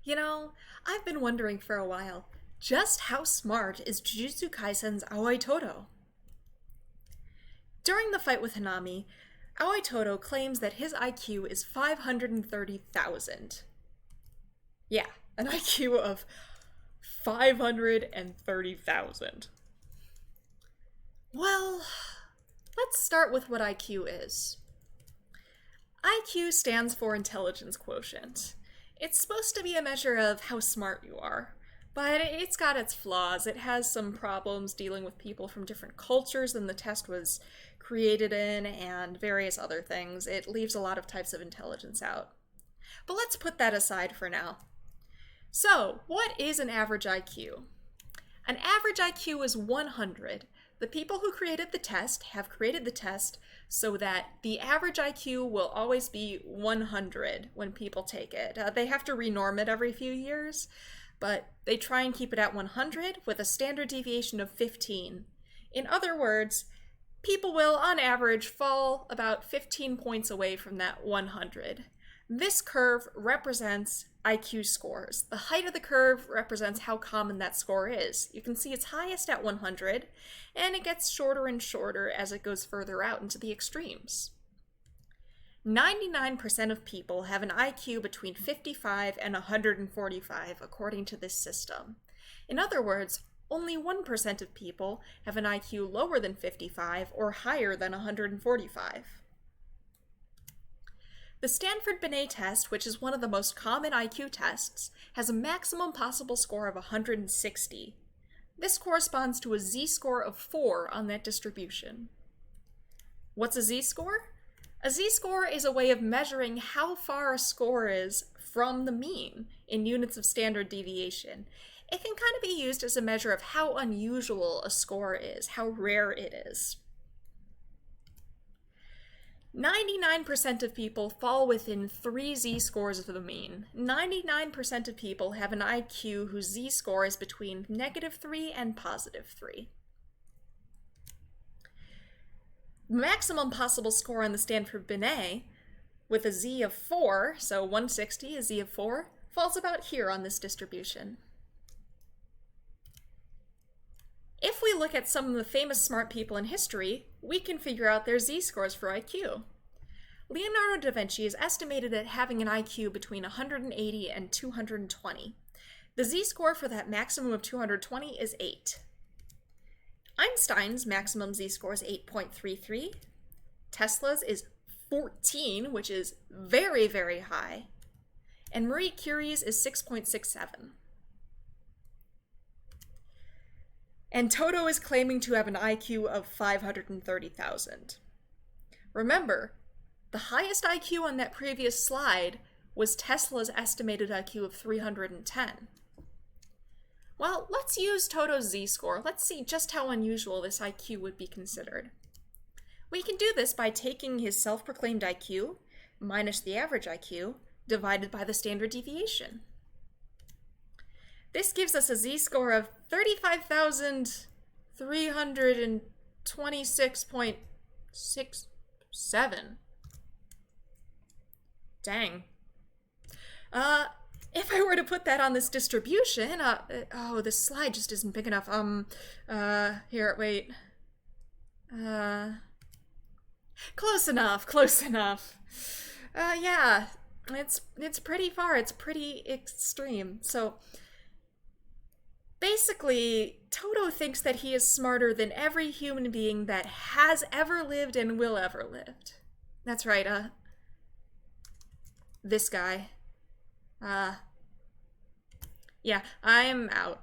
You know, I've been wondering for a while, just how smart is Jujutsu Kaisen's Aoi Todo? During the fight with Hanami, Aoi Todo claims that his IQ is 530,000. Yeah, an IQ of 530,000. Well, let's start with what IQ is. IQ stands for intelligence quotient. It's supposed to be a measure of how smart you are, but it's got its flaws. It has some problems dealing with people from different cultures than the test was created in, and various other things. It leaves a lot of types of intelligence out. But let's put that aside for now. So, what is an average IQ? An average IQ is 100. The people who created the test have created the test so that the average IQ will always be 100 when people take it. They have to renorm it every few years, but they try and keep it at 100 with a standard deviation of 15. In other words, people will, on average, fall about 15 points away from that 100. This curve represents IQ scores. The height of the curve represents how common that score is. You can see it's highest at 100, and it gets shorter and shorter as it goes further out into the extremes. 99% of people have an IQ between 55 and 145, according to this system. In other words, only 1% of people have an IQ lower than 55 or higher than 145. The Stanford Binet test, which is one of the most common IQ tests, has a maximum possible score of 160. This corresponds to a Z-score of 4 on that distribution. What's a Z-score? A Z-score is a way of measuring how far a score is from the mean in units of standard deviation. It can kind of be used as a measure of how unusual a score is, how rare it is. 99% of people fall within 3 Z-scores of the mean. 99% of people have an IQ whose Z-score is between -3 and +3. Maximum possible score on the Stanford Binet, with a Z of 4, so 160, a Z of 4, falls about here on this distribution. If we look at some of the famous smart people in history, we can figure out their Z-scores for IQ. Leonardo da Vinci is estimated at having an IQ between 180 and 220. The Z-score for that maximum of 220 is 8. Einstein's maximum Z-score is 8.33. Tesla's is 14, which is very, very high. And Marie Curie's is 6.67. And Todo is claiming to have an IQ of 530,000. Remember, the highest IQ on that previous slide was Tesla's estimated IQ of 310. Well, let's use Todo's Z-score. Let's see just how unusual this IQ would be considered. We can do this by taking his self-proclaimed IQ minus the average IQ divided by the standard deviation. This gives us a Z-score of 35,326.67. Dang. If I were to put that on this distribution, this slide just isn't big enough. Here, wait. Close enough. Yeah, it's pretty far. It's pretty extreme. So, basically, Todo thinks that he is smarter than every human being that has ever lived and will ever lived. That's right, this guy. Yeah, I'm out.